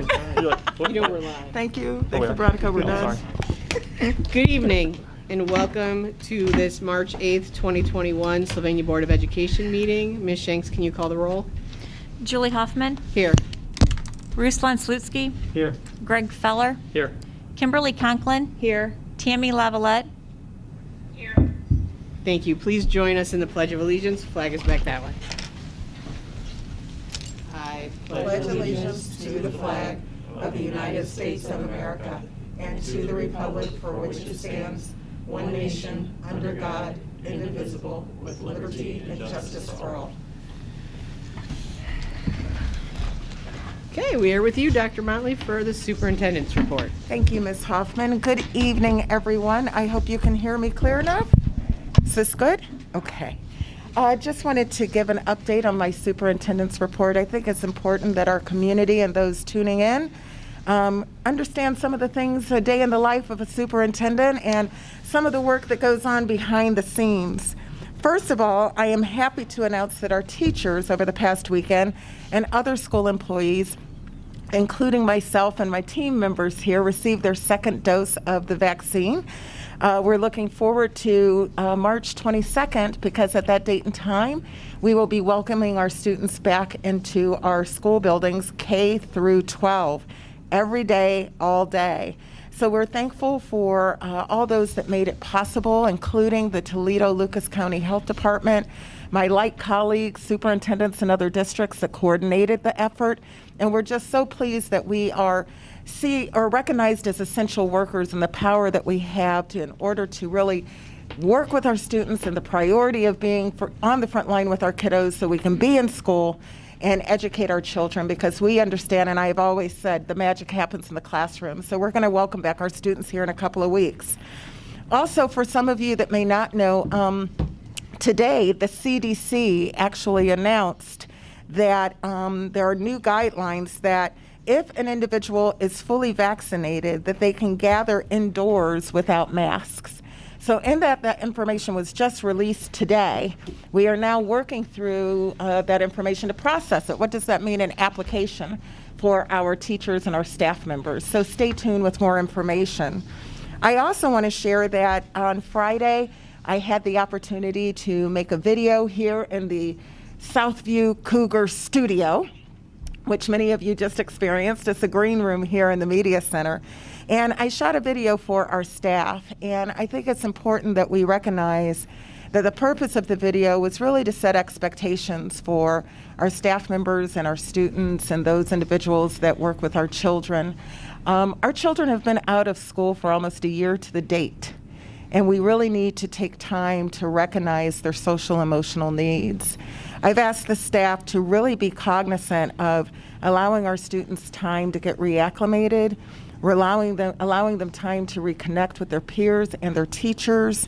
on. You're like, what? You know we're live. Thank you. Oh, Thanks, yeah. Veronica. We're Oh, done. sorry. Good evening and welcome to this March 8th, 2021 Sylvania Board of Education meeting. Ms. Shanks, can you call the roll? Julie Hoffman, Here. Ruslan Slutsky, Here. Greg Feller, Here. Kimberly Conklin, Here. Tammy Lavalette. Thank you. Please join us in the Pledge of Allegiance. Flag is back that way. I Pledge allegiance to the flag of the United States of America and to the republic for which it stands, one nation, under God, indivisible, with liberty and justice for all. Okay, we are with you, Dr. Motley, for the superintendent's report. Thank you, Ms. Hoffman. Good evening, everyone. I hope you can hear me clear enough. Is this good? Okay. I just wanted to give an update on my superintendent's report. I think it's important that our community and those tuning in understand some of the things, a day in the life of a superintendent and some of the work that goes on behind the scenes. First of all, I am happy to announce that our teachers over the past weekend and other school employees, including myself and my team members here, received their second dose of the vaccine. We're looking forward to March 22nd because at that date and time, we will be welcoming our students back into our school buildings, K through 12, every day, all day. So we're thankful for all those that made it possible, including the Toledo-Lucas County Health Department, my like colleagues, superintendents in other districts that coordinated the effort. And we're just so pleased that we are recognized as essential workers and the power that we have in order to really work with our students and the priority of being on the front line with our kiddos so we can be in school and educate our children, because we understand, and I have always said, the magic happens in the classroom. So we're going to welcome back our students here in a couple of weeks. Also, for some of you that may not know, today the CDC actually announced that there are new guidelines that if an individual is fully vaccinated, that they can gather indoors without masks. So in that information was just released today. We are now working through that information to process it. What does that mean in application for our teachers and our staff members? So stay tuned with more information. I also want to share that on Friday, I had the opportunity to make a video here in the Southview Cougar studio, which many of you just experienced. It's a green room here in the media center. And I shot a video for our staff, and I think it's important that we recognize that the purpose of the video was really to set expectations for our staff members and our students and those individuals that work with our children. Our children have been out of school for almost a year to the date, and we really need to take time to recognize their social emotional needs. I've asked the staff to really be cognizant of allowing our students time to get reacclimated, allowing them time to reconnect with their peers and their teachers,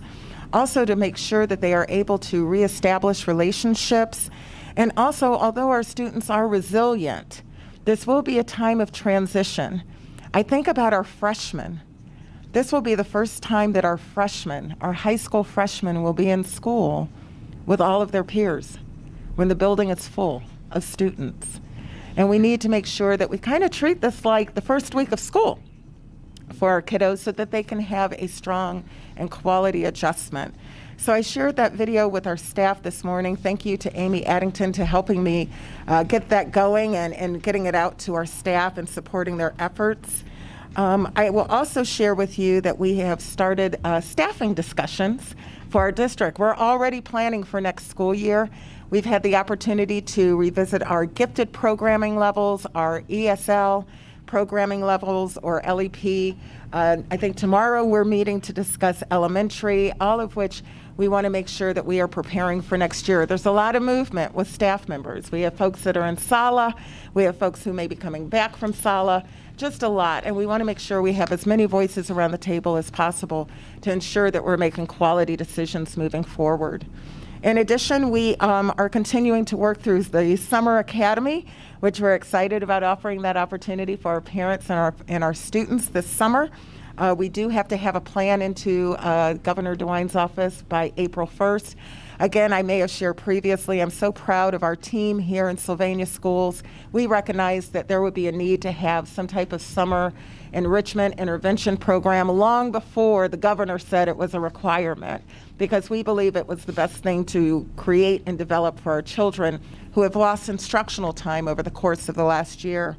also to make sure that they are able to reestablish relationships. And also, although our students are resilient, this will be a time of transition. I think about our freshmen. This will be the first time that our freshmen, our high school freshmen, will be in school with all of their peers when the building is full of students. And we need to make sure that we kind of treat this like the first week of school for our kiddos so that they can have a strong and quality adjustment. So I shared that video with our staff this morning. Thank you to Amy Addington to helping me get that going and getting it out to our staff and supporting their efforts. I will also share with you that we have started staffing discussions for our district. We're already planning for next school year. We've had the opportunity to revisit our gifted programming levels, our ESL programming levels, or LEP. I think tomorrow we're meeting to discuss elementary, all of which we want to make sure that we are preparing for next year. There's a lot of movement with staff members. We have folks that are in SALA. We have folks who may be coming back from SALA. Just a lot, and we want to make sure we have as many voices around the table as possible to ensure that we're making quality decisions moving forward. In addition, we are continuing to work through the Summer Academy, which we're excited about offering that opportunity for our parents and our students this summer. We do have to have a plan into Governor DeWine's office by April 1st. Again, I may have shared previously, I'm so proud of our team here in Sylvania schools. We recognized that there would be a need to have some type of summer enrichment intervention program long before the governor said it was a requirement, because we believe it was the best thing to create and develop for our children who have lost instructional time over the course of the last year.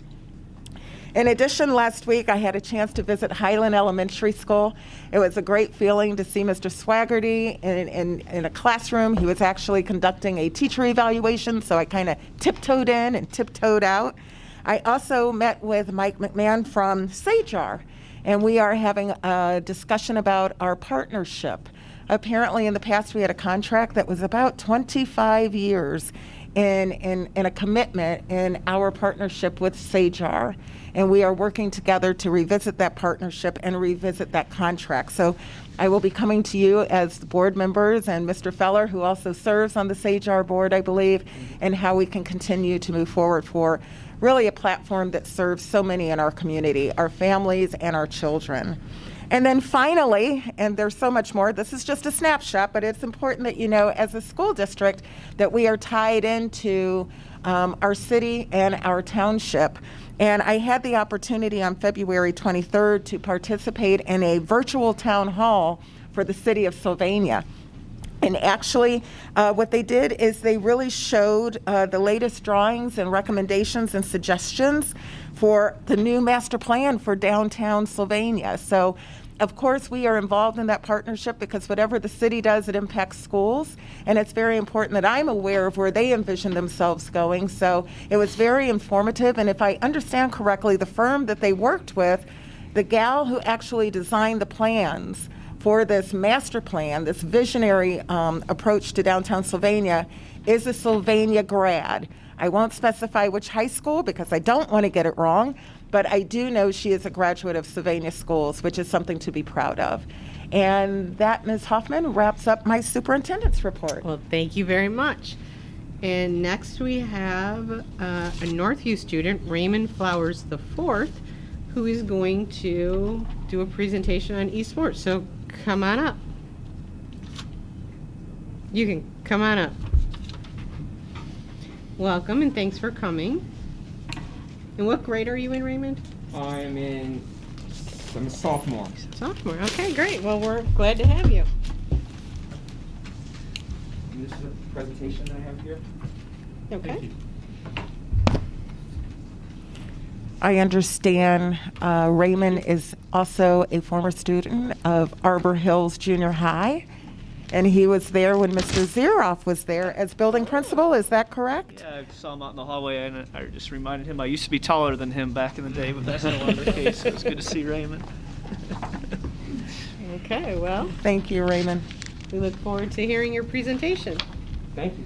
In addition, last week I had a chance to visit Highland Elementary School. It was a great feeling to see Mr. Swaggerty in a classroom. He was actually conducting a teacher evaluation, so I kind of tiptoed in and tiptoed out. I also met with Mike McMahon from SAGR, and we are having a discussion about our partnership. Apparently in the past we had a contract that was about 25 years in a commitment in our partnership with SAGR. And we are working together to revisit that partnership and revisit that contract. So I will be coming to you as the board members and Mr. Feller, who also serves on the SAGR board, I believe, and how we can continue to move forward for really a platform that serves so many in our community, our families and our children. And then finally, and there's so much more, this is just a snapshot, but it's important that you know as a school district that we are tied into our city and our township. And I had the opportunity on February 23rd to participate in a virtual town hall for the city of Sylvania. And actually, what they did is they really showed the latest drawings and recommendations and suggestions for the new master plan for downtown Sylvania. So, of course, we are involved in that partnership because whatever the city does, it impacts schools. And it's very important that I'm aware of where they envision themselves going. So it was very informative. And if I understand correctly, the firm that they worked with, the gal who actually designed the plans for this master plan, this visionary approach to downtown Sylvania, is a Sylvania grad. I won't specify which high school because I don't want to get it wrong, but I do know she is a graduate of Sylvania schools, which is something to be proud of. And that, Ms. Hoffman, wraps up my superintendent's report. Well, thank you very much. And next we have a Northview student, Raymond Flowers IV, who is going to do a presentation on esports. So come on up. You can come on up. Welcome and thanks for coming. And what grade are you in, Raymond? I'm a sophomore. Sophomore. Okay, great. Well, we're glad to have you. And this is a presentation that I have here. Okay. I understand Raymond is also a former student of Arbor Hills Junior High, and he was there when Mr. Zeroff was there as building principal. Is that correct? Yeah, I saw him out in the hallway, and I just reminded him I used to be taller than him back in the day, but that's no longer the case. So it was good to see Raymond. Okay, well, Thank you, Raymond. we look forward to hearing your presentation. Thank you.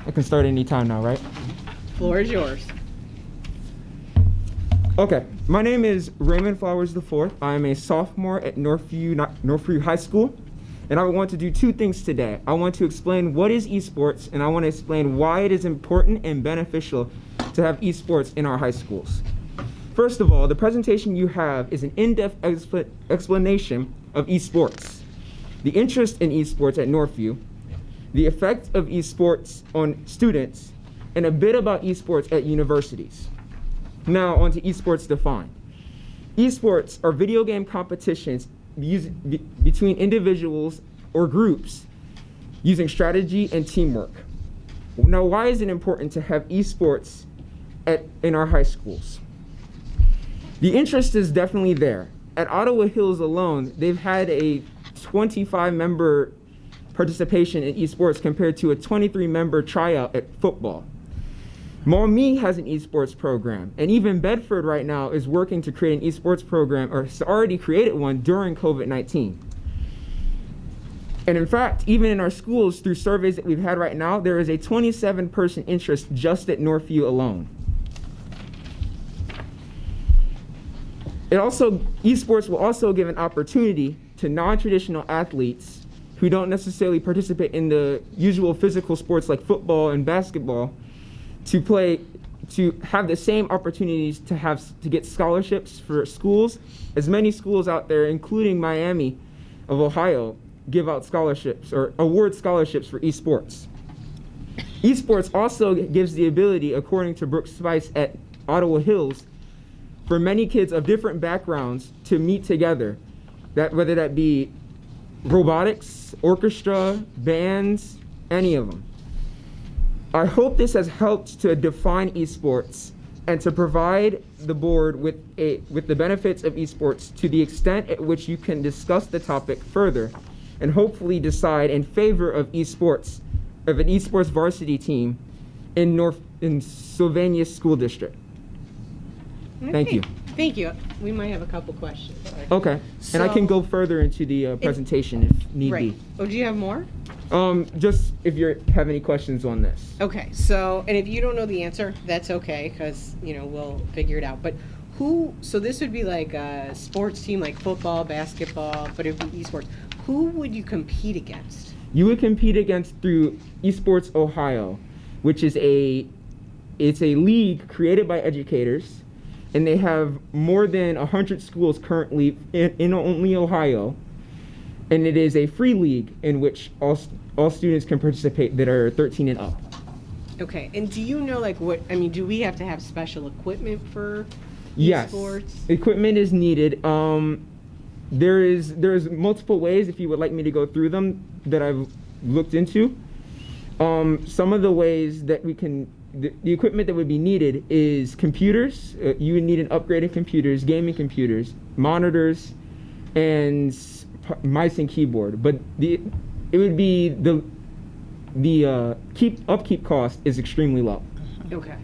I can start anytime now, right? Floor is yours. Okay, my name is Raymond Flowers IV. I'm a sophomore at Northview High School, and I want to do two things today. I want to explain what is esports, and I want to explain why it is important and beneficial to have esports in our high schools. First of all, the presentation you have is an in-depth explanation of esports, the interest in esports at Northview, the effect of esports on students, and a bit about esports at universities. Now on to esports defined. Esports are video game competitions between individuals or groups using strategy and teamwork. Now, why is it important to have esports in our high schools? The interest is definitely there. At Ottawa Hills alone, they've had a 25-member participation in esports compared to a 23-member tryout at football. Maumee has an esports program, and even Bedford right now is working to create an esports program, or has already created one during COVID-19. And in fact, even in our schools, through surveys that we've had right now, there is a 27% interest just at Northview alone. Esports will also give an opportunity to non-traditional athletes who don't necessarily participate in the usual physical sports like football and basketball to to have the same opportunities to get scholarships for schools. As many schools out there, including Miami of Ohio, give out scholarships or award scholarships for esports. Esports also gives the ability, according to Brooke Spice at Ottawa Hills, for many kids of different backgrounds to meet together, that whether that be robotics, orchestra, bands, any of them. I hope this has helped to define esports and to provide the board with the benefits of esports to the extent at which you can discuss the topic further and hopefully decide in favor of esports, of an esports varsity team in Sylvania School District. Thank you. Thank you. We might have a couple questions. Okay, and I can So- go further into the presentation if need Right. be. Oh, do you have more? Just if you have any questions on this. Okay, so, and if you don't know the answer, that's okay, because, we'll figure it out. But so this would be like a sports team, like football, basketball, but it would be esports. Who would you compete against? You would compete against through Esports Ohio, which is it's a league created by educators, and they have more than 100 schools currently in only Ohio. And it is a free league in which all students can participate that are 13 and up. Okay, and do you know, do we have to have special equipment for Yes, esports? equipment is needed. There's multiple ways, if you would like me to go through them, that I've looked into. Some of the ways that the equipment that would be needed is computers. You would need an upgraded computers, gaming computers, monitors, and mice and keyboard. But it would be the upkeep cost is extremely low. Okay.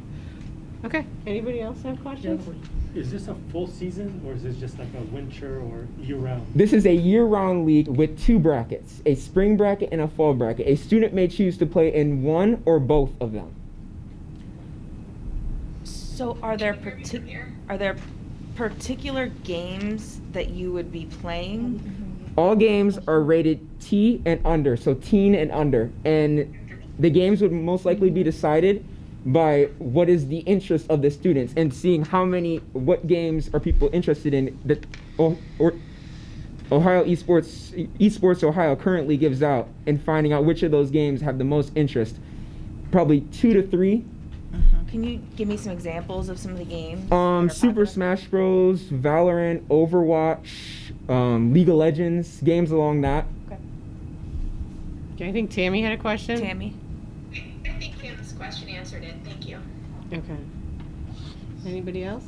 Okay, anybody else have questions? Is this a full season, or is this just like a winter or year-round? This is a year-round league with 2 brackets, a spring bracket and a fall bracket. A student may choose to play in one or both of them. So are there particular games that you would be playing? All games are rated T and under, so teen and under. And the games would most likely be decided by what is the interest of the students and seeing what games are people interested in that Ohio Esports Ohio currently gives out, and finding out which of those games have the most interest. Probably 2 to 3. Can you give me some examples of some of the games? that are Super popular? Smash Bros, Valorant, Overwatch, League of Legends, games along that. Okay, I think Tammy had a question. Tammy? I think Kim's question answered it. Thank you. Okay. Anybody else?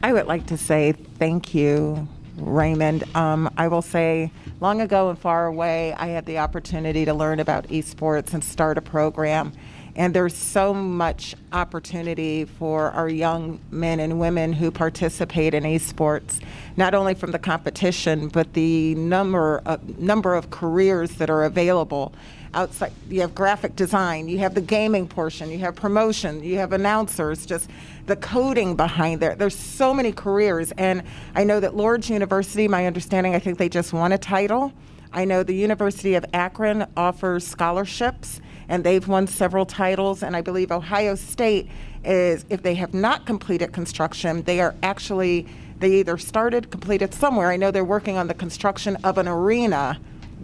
I would like to say thank you, Raymond. I will say, long ago and far away, I had the opportunity to learn about esports and start a program. And there's so much opportunity for our young men and women who participate in esports, not only from the competition, but the number of careers that are available. Outside, you have graphic design, you have the gaming portion, you have promotion, you have announcers, just the coding behind there. There's so many careers. And I know that Lourdes University, my understanding, I think they just won a title. I know the University of Akron offers scholarships, and they've won several titles. And I believe Ohio State is, if they have not completed construction, they either started, completed somewhere. I know they're working on the construction of an arena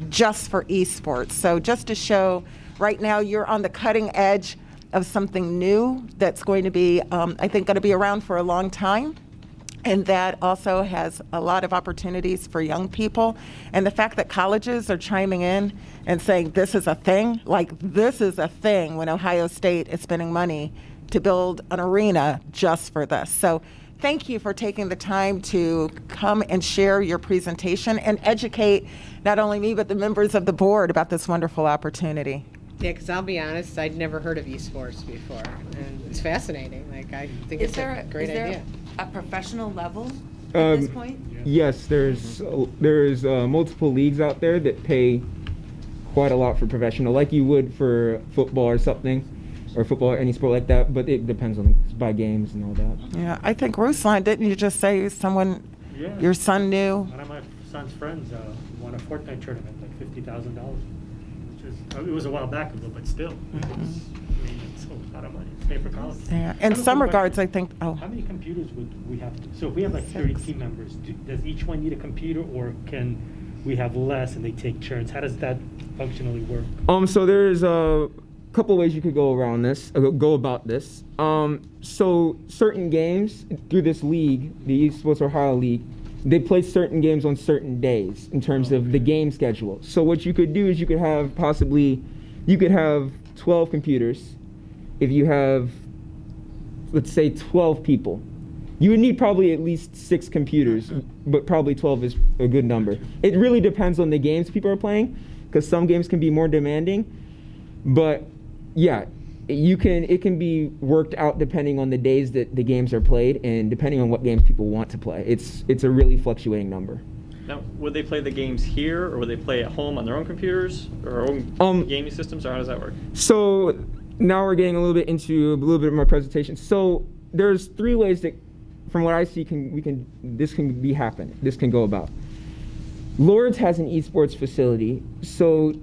just for esports. So just to show, right now you're on the cutting edge of something new that's going to be, I think, going to be around for a long time. And that also has a lot of opportunities for young people. And the fact that colleges are chiming in and saying this is a thing, when Ohio State is spending money to build an arena just for this. So thank you for taking the time to come and share your presentation and educate not only me, but the members of the board about this wonderful opportunity. Yeah, because I'll be honest, I'd never heard of esports before, and it's fascinating. I think it's a great idea. A professional level at this point? Yes, there's multiple leagues out there that pay quite a lot for professional, like you would for football or something, or football or any sport like that, but it depends on by games and all that. Yeah, I think Ruslan, didn't you just say someone, your son knew? One of my son's friends won a Fortnite tournament, like $50,000, which is, it was a while back ago, but still. That's a lot of money to pay for college. Yeah. I In have a some quick regards, question. I think, oh, How many computers would we have? So if we have like 30 6. team members, does each one need a computer, or can we have less and they take turns? How does that functionally work? So there's a couple ways you could go around this, go about this. So certain games through this league, the Esports Ohio League, they play certain games on certain days in terms of the game schedule. So what you could do is you could have 12 computers. If you have, let's say, 12 people, you would need probably at least 6 computers, but probably 12 is a good number. It really depends on the games people are playing, because some games can be more demanding. But yeah, it can be worked out depending on the days that the games are played and depending on what games people want to play. It's a really fluctuating number. Now, would they play the games here, or would they play at home on their own computers or own gaming systems, or how does that work? So now we're getting a little bit into a little bit more presentation. So there's 3 ways that, from what I see, this can go about. Lourdes has an esports facility, so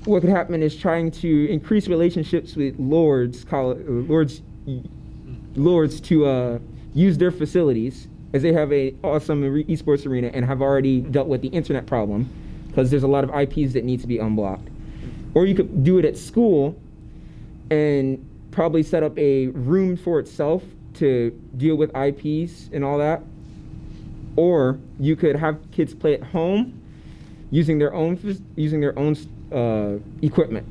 what could happen is trying to increase relationships with Lourdes to use their facilities, as they have a awesome esports arena and have already dealt with the internet problem, because there's a lot of IPs that need to be unblocked. Or you could do it at school and probably set up a room for itself to deal with IPs and all that. Or you could have kids play at home using their own equipment.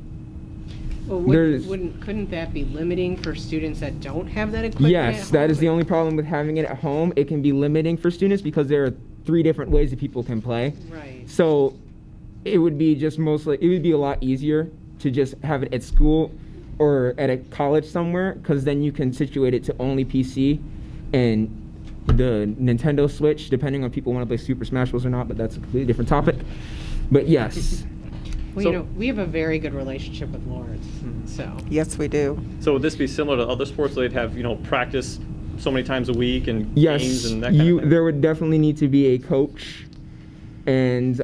Well, couldn't that be limiting for students that don't have that equipment? Yes, at that home? is the only problem with having it at home. It can be limiting for students because there are 3 different ways that people can play. Right. So it would be a lot easier to just have it at school or at a college somewhere, because then you can situate it to only PC and the Nintendo Switch, depending on people want to play Super Smash Bros. Or not, but that's a completely different topic. But yes. Well, So- we have a very good relationship with Lourdes, so. yes, we do. So would this be similar to other sports? They'd have, practice so many times a week and Yes, games and that kind of thing? there would definitely need to be a coach, and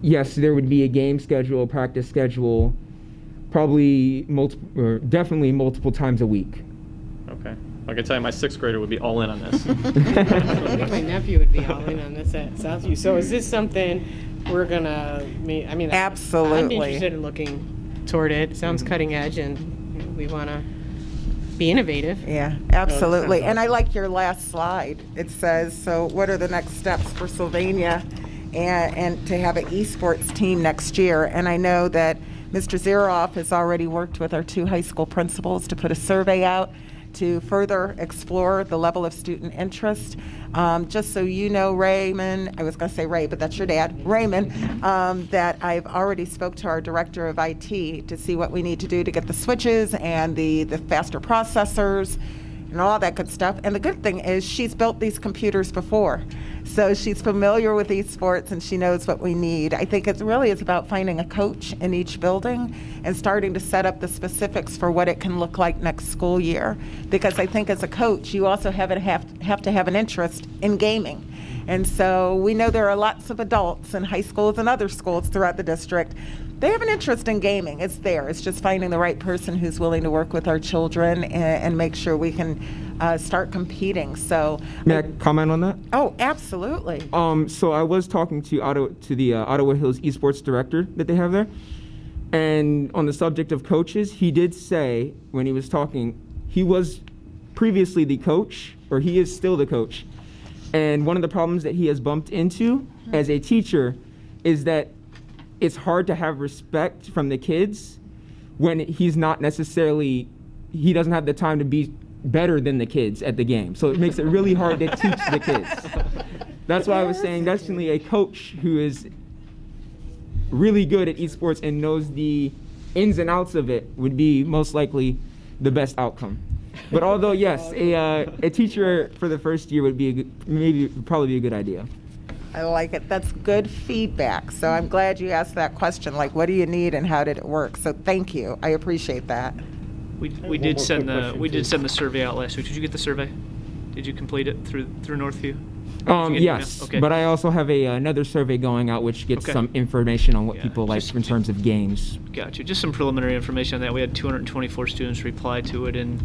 yes, there would be a game schedule, practice schedule, probably definitely multiple times a week. Okay. I can tell you my 6th grader would be all in on this. I think my nephew would be all in on this at Southview. So is this something we're gonna, I'm Absolutely. interested in looking toward it. Sounds cutting edge, and we wanna be innovative. Yeah, absolutely. And I like your last slide. It says, so what are the next steps for Sylvania and to have an esports team next year? And I know that Mr. Zeroff has already worked with our 2 high school principals to put a survey out to further explore the level of student interest. Just so you know, Raymond, I was going to say Ray, but that's your dad, Raymond, that I've already spoke to our director of IT to see what we need to do to get the switches and the faster processors and all that good stuff. And the good thing is she's built these computers before. So she's familiar with esports and she knows what we need. I think it really is about finding a coach in each building and starting to set up the specifics for what it can look like next school year. Because I think as a coach, you also have to have an interest in gaming. And so we know there are lots of adults in high schools and other schools throughout the district. They have an interest in gaming. It's there. It's just finding the right person who's willing to work with our children and make sure we can start competing. So, May I comment on that? oh, absolutely. So I was talking to the Ottawa Hills Esports director that they have there, and on the subject of coaches, he did say when he was talking, he was previously the coach, or he is still the coach, and one of the problems that he has bumped into as a teacher is that it's hard to have respect from the kids when he doesn't have the time to be better than the kids at the game. So it makes it really hard to teach the kids. That's why I was saying definitely a coach who is really good at esports and knows the ins and outs of it would be most likely the best outcome. But although yes, a teacher for the first year would be probably be a good idea. I like it. That's good feedback. So I'm glad you asked that question, like what do you need and how did it work? So thank you. I appreciate that. We one did more send quick question, we did too. send the survey out last week. Did you get the survey? Did you complete it through Northview? get an Yes, email? Okay. but I also have another survey going out which gets Okay. some information on what Yeah, people like just- in terms of games. Gotcha. Just some preliminary information on that. We had 224 students reply to it, and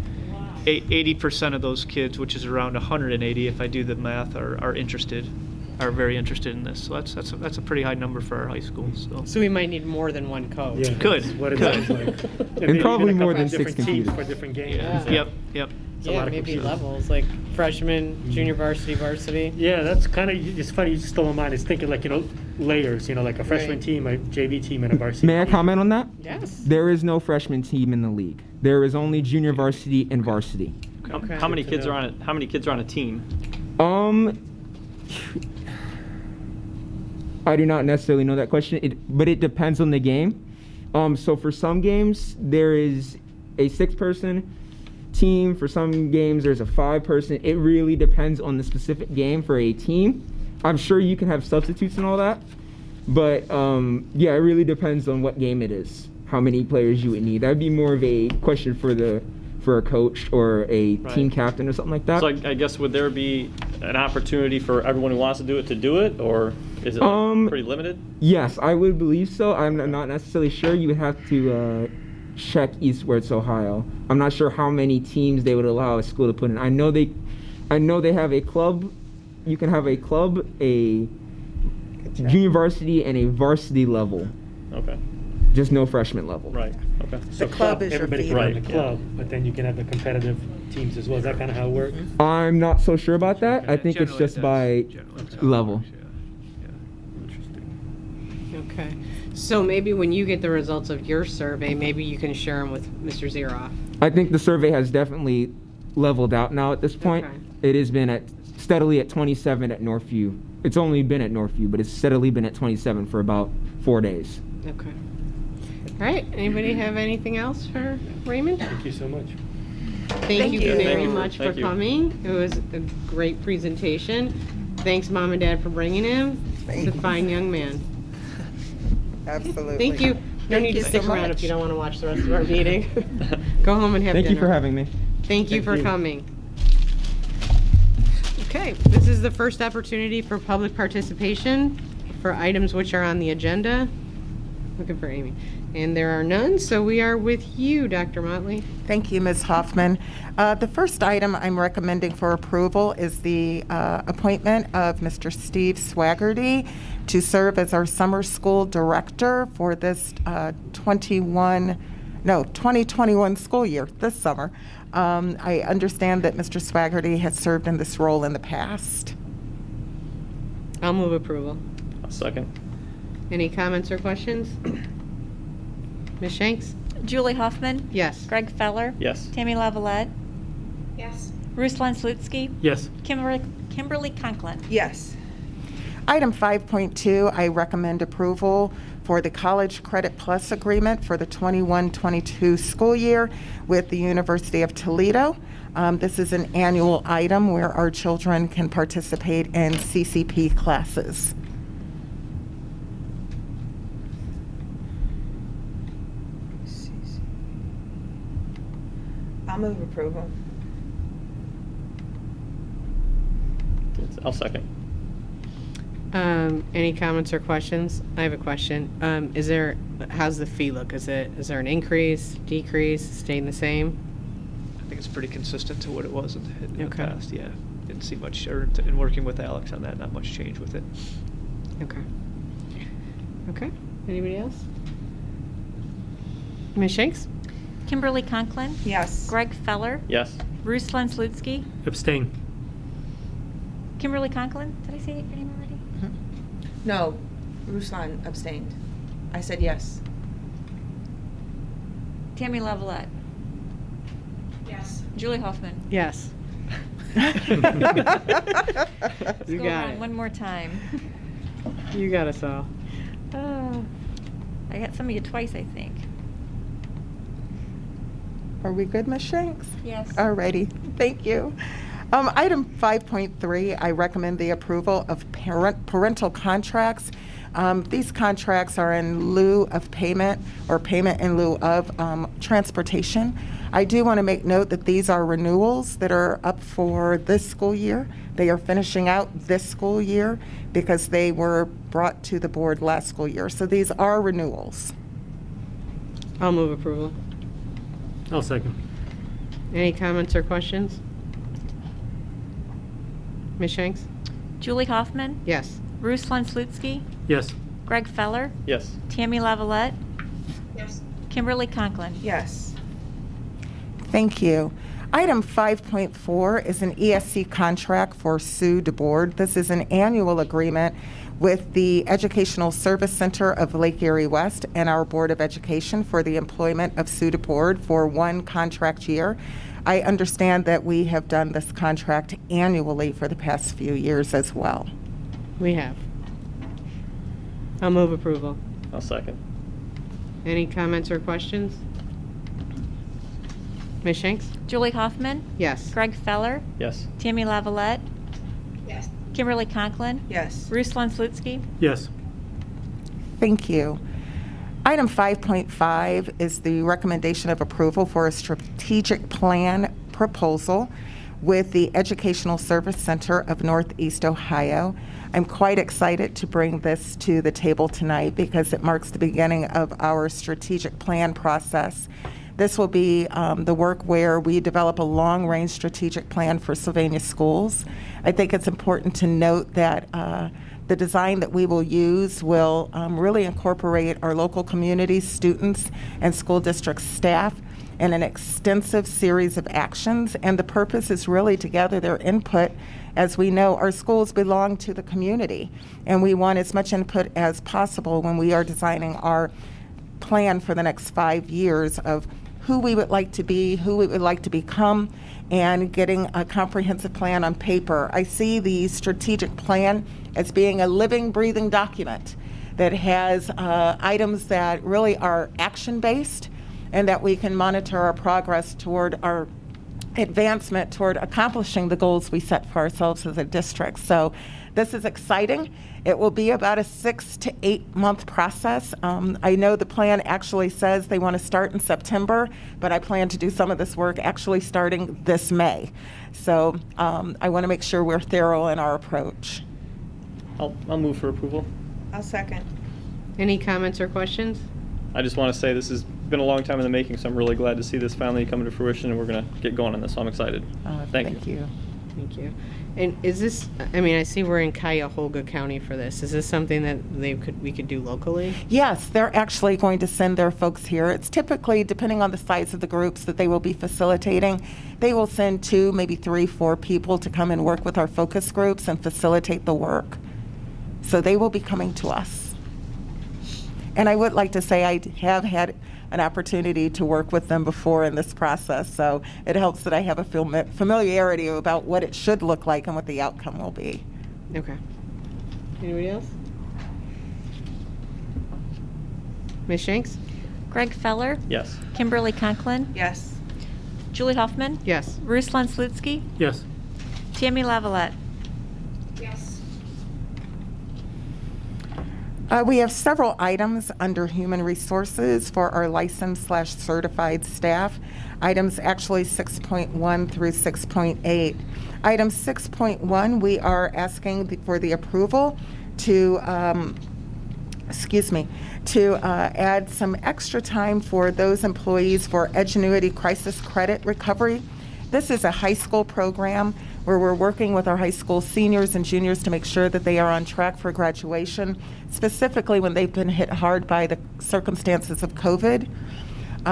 80% of those kids, which is around 180, if I do the math, are interested, are very interested in this. So that's a pretty high number for our high school. So we might need more than one coach. Yeah, Good, that's what it good. sounds like. maybe probably even a more couple than 6 different teams computers. for different games. Yeah. Yep. It's a lot Yeah, of maybe computers. levels, like freshman, junior varsity, varsity. Yeah, that's kind of, it's funny you stole my mind. It's thinking like, layers, like a freshman Right. team, a JV team, and a varsity May I team. comment on that? Yes. There is no freshman team in the league. There is only junior varsity and varsity. Okay. How many Good to kids are know. on it? How many kids are on a team? I do not necessarily know that question, but it depends on the game. So for some games, there is a 6-person team. For some games, there's a 5-person. It really depends on the specific game for a team. I'm sure you can have substitutes and all that, but yeah, it really depends on what game it is, how many players you would need. That'd be more of a question for a coach or a team Right. captain or something like that. So I guess would there be an opportunity for everyone who wants to do it, or is it pretty limited? Yes, I would believe so. I'm not necessarily sure. You would have to check Esports Ohio. I'm not sure how many teams they would allow a school to put in. I know they have a club. You can have a club, a junior varsity, and a varsity level. Okay. Just no freshman level. Right. Okay. So club is your everybody feeder. can have Right, the yeah. club, but then you can have the competitive teams as well. Is that kind of how it works? I'm not so sure about that. I think it's Generally just it by does. Generally it's how it level. works, yeah. Interesting. Okay. So maybe when you get the results of your survey, maybe you can share them with Mr. Zeroff. I think the survey has definitely leveled out now at this point. Okay. It has been steadily at 27 at Northview. It's only been at Northview, but it's steadily been at 27 for about 4 days. Okay. All right. Anybody have anything else for Raymond? Thank you so much. Thank you you. very Thank you. much for Thank you. coming. It was a great presentation. Thanks, Mom and Dad, for bringing him. He's a fine young man. Absolutely. Thank you. No need to you so stick around much. if you don't want to watch the rest of our meeting. Go home and have Thank dinner. you for having me. Thank you Thank for you. coming. Okay, this is the first opportunity for public participation for items which are on the agenda. Looking for Amy. And there are none, so we are with you, Dr. Motley. Thank you, Ms. Hoffman. The first item I'm recommending for approval is the appointment of Mr. Steve Swaggerty to serve as our summer school director for this 2021 school year, this summer. I understand that Mr. Swaggerty has served in this role in the past. I'll move approval. A second. Any comments or questions? Ms. Shanks? Julie Hoffman. Yes. Greg Feller. Yes. Tammy Lavalette. Yes. Ruslan Slutsky. Yes. Kimberly Conklin. Yes. Item 5.2, I recommend approval for the College Credit Plus agreement for the 21-22 school year with the University of Toledo. This is an annual item where our children can participate in CCP classes. I'll move approval. I'll second. Any comments or questions? I have a question. How's the fee look? Is there an increase, decrease, staying the same? I think it's pretty consistent to what it was in the Okay. past. Yeah, didn't see much. In working with Alex on that, not much change with it. Okay. Okay. Anybody else? Ms. Shanks? Kimberly Conklin. Yes. Greg Feller. Yes. Ruslan Slutsky. Abstain. Kimberly Conklin. Did I say your name already? No, Ruslan abstained. I said yes. Tammy Lavalette. Yes. Julie Hoffman. Yes. Let's You go got around it. one more time. You got us all. I got some of you twice, I think. Are we good, Ms. Shanks? Yes. Alrighty, thank you. Item 5.3, I recommend the approval of parental contracts. These contracts are in lieu of payment or payment in lieu of transportation. I do want to make note that these are renewals that are up for this school year. They are finishing out this school year because they were brought to the board last school year. So these are renewals. I'll move approval. I'll second. Any comments or questions? Ms. Shanks? Julie Hoffman, Yes. Ruslan Slutsky, Yes. Greg Feller, Yes. Tammy Lavalette, Yes. Kimberly Conklin. Yes. Thank you. Item 5.4 is an ESC contract for Sue DeBoard. This is an annual agreement with the Educational Service Center of Lake Erie West and our Board of Education for the employment of Sue DeBoard for one contract year. I understand that we have done this contract annually for the past few years as well. We have. I'll move approval. I'll second. Any comments or questions? Ms. Shanks? Julie Hoffman, Yes. Greg Feller, Yes. Tammy Lavalette, Yes. Kimberly Conklin, Yes. Ruslan Slutsky. Yes. Thank you. Item 5.5 is the recommendation of approval for a strategic plan proposal with the Educational Service Center of Northeast Ohio. I'm quite excited to bring this to the table tonight because it marks the beginning of our strategic plan process. This will be the work where we develop a long-range strategic plan for Sylvania schools. I think it's important to note that the design that we will use will really incorporate our local communities, students, and school district staff in an extensive series of actions. And the purpose is really to gather their input. As we know, our schools belong to the community, and we want as much input as possible when we are designing our plan for the next 5 years of who we would like to be, who we would like to become, and getting a comprehensive plan on paper. I see the strategic plan as being a living, breathing document that has items that really are action-based and that we can monitor our progress toward our advancement toward accomplishing the goals we set for ourselves as a district. So this is exciting. It will be about a 6 to 8 month process. I know the plan actually says they want to start in September, but I plan to do some of this work actually starting this May. So I want to make sure we're thorough in our approach. I'll move for approval. I'll second. Any comments or questions? I just want to say this has been a long time in the making, so I'm really glad to see this finally come to fruition, and we're going to get going on this. So I'm excited. Thank you. Thank you. And is this, I mean, I see we're in Cuyahoga County for this. Is this something that we could do locally? Yes, they're actually going to send their folks here. It's typically, depending on the size of the groups that they will be facilitating, they will send 2, maybe 3, 4 people to come and work with our focus groups and facilitate the work. So they will be coming to us. And I would like to say I have had an opportunity to work with them before in this process, so it helps that I have a familiarity about what it should look like and what the outcome will be. Okay. Anybody else? Ms. Shanks? Greg Feller, Yes. Kimberly Conklin, Yes. Julie Hoffman, Yes. Ruslan Slutsky, Yes. Tammy Lavalette. Yes. We have several items under Human Resources for our licensed/certified staff. Items actually 6.1 through 6.8. Item 6.1, we are asking for the approval to, add some extra time for those employees for Edgenuity Crisis Credit Recovery. This is a high school program where we're working with our high school seniors and juniors to make sure that they are on track for graduation, specifically when they've been hit hard by the circumstances of COVID.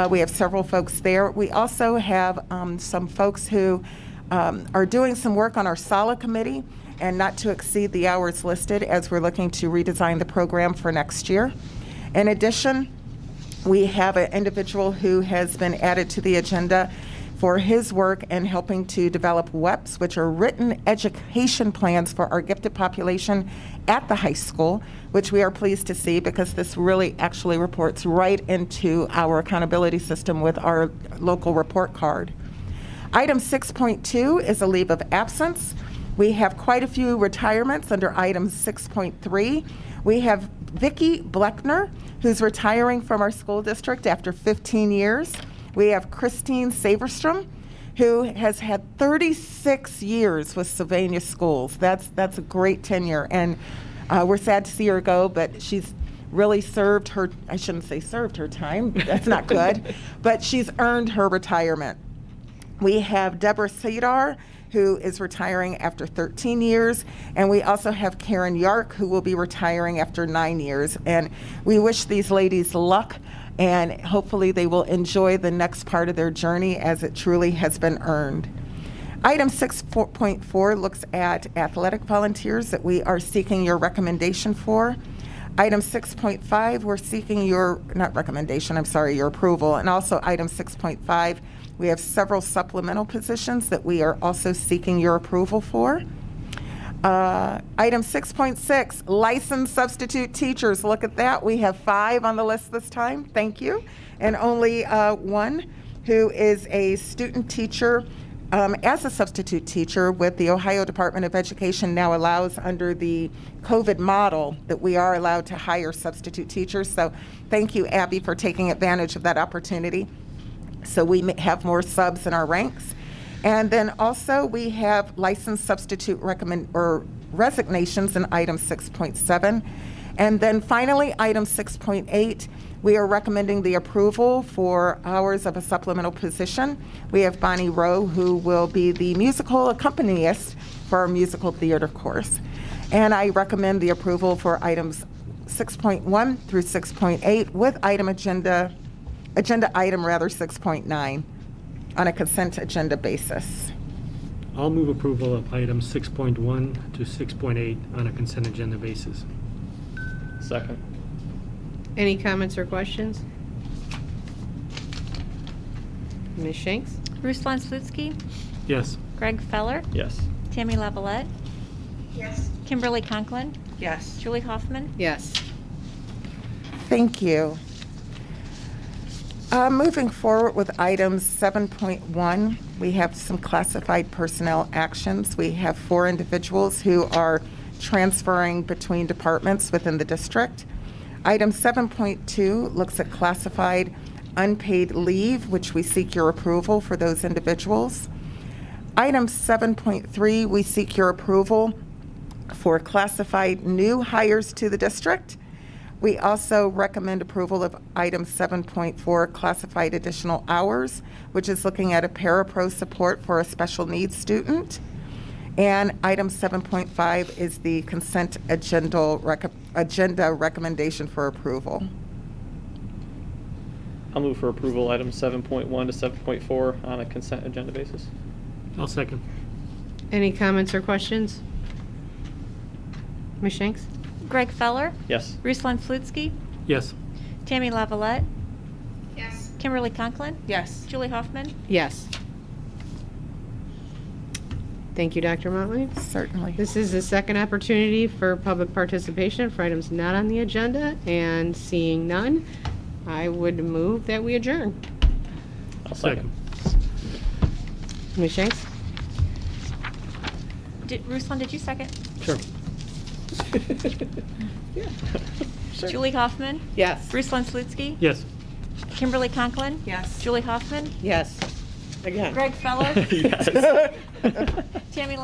We have several folks there. We also have some folks who are doing some work on our SALA committee and not to exceed the hours listed as we're looking to redesign the program for next year. In addition, we have an individual who has been added to the agenda for his work in helping to develop WEPs, which are written education plans for our gifted population at the high school, which we are pleased to see because this really actually reports right into our accountability system with our local report card. Item 6.2 is a leave of absence. We have quite a few retirements under item 6.3. We have Vicki Bleckner, who's retiring from our school district after 15 years. We have Christine Saverstrom, who has had 36 years with Sylvania schools. That's a great tenure, and we're sad to see her go, but she's really served her, I shouldn't say served her time, that's not good, but she's earned her retirement. We have Deborah Sadar, who is retiring after 13 years, and we also have Karen Yark, who will be retiring after 9 years. And we wish these ladies luck, and hopefully they will enjoy the next part of their journey as it truly has been earned. Item 6.4 looks at athletic volunteers that we are seeking your recommendation for. Item 6.5, we're seeking your, not recommendation, I'm sorry, your approval. And also item 6.5, we have several supplemental positions that we are also seeking your approval for. Item 6.6, licensed substitute teachers. Look at that. We have 5 on the list this time. Thank you. And only one who is a student teacher as a substitute teacher with the Ohio Department of Education now allows under the COVID model that we are allowed to hire substitute teachers. So thank you, Abby, for taking advantage of that opportunity. So we have more subs in our ranks. And then also we have licensed substitute resignations in item 6.7. And then finally, item 6.8, we are recommending the approval for hours of a supplemental position. We have Bonnie Rowe, who will be the musical accompanist for our musical theater course. And I recommend the approval for items 6.1 through 6.8 with agenda item 6.9 on a consent agenda basis. I'll move approval of items 6.1 to 6.8 on a consent agenda basis. Second. Any comments or questions? Ms. Shanks? Ruslan Slutsky, Yes. Greg Feller, Yes. Tammy Lavalette, Yes. Kimberly Conklin, Yes. Julie Hoffman. Yes. Thank you. Moving forward with items 7.1, we have some classified personnel actions. We have 4 individuals who are transferring between departments within the district. Item 7.2 looks at classified unpaid leave, which we seek your approval for those individuals. Item 7.3, we seek your approval for classified new hires to the district. We also recommend approval of item 7.4, classified additional hours, which is looking at a parapro support for a special needs student. And item 7.5 is the consent agenda recommendation for approval. I'll move for approval items 7.1 to 7.4 on a consent agenda basis. I'll second. Any comments or questions? Ms. Shanks? Greg Feller, Yes. Ruslan Slutsky, Yes. Tammy Lavalette, Yes. Kimberly Conklin, Yes. Julie Hoffman. Yes. Thank you, Dr. Motley. Certainly. This is the second opportunity for public participation for items not on the agenda, and seeing none, I would move that we adjourn. I'll second. Ms. Shanks? Ruslan, did you second? Sure. Julie Hoffman, Yes. Ruslan Slutsky, Yes. Kimberly Conklin, Yes. Julie Hoffman, Yes. Again. Greg Feller, Yes. Tammy Lavalette.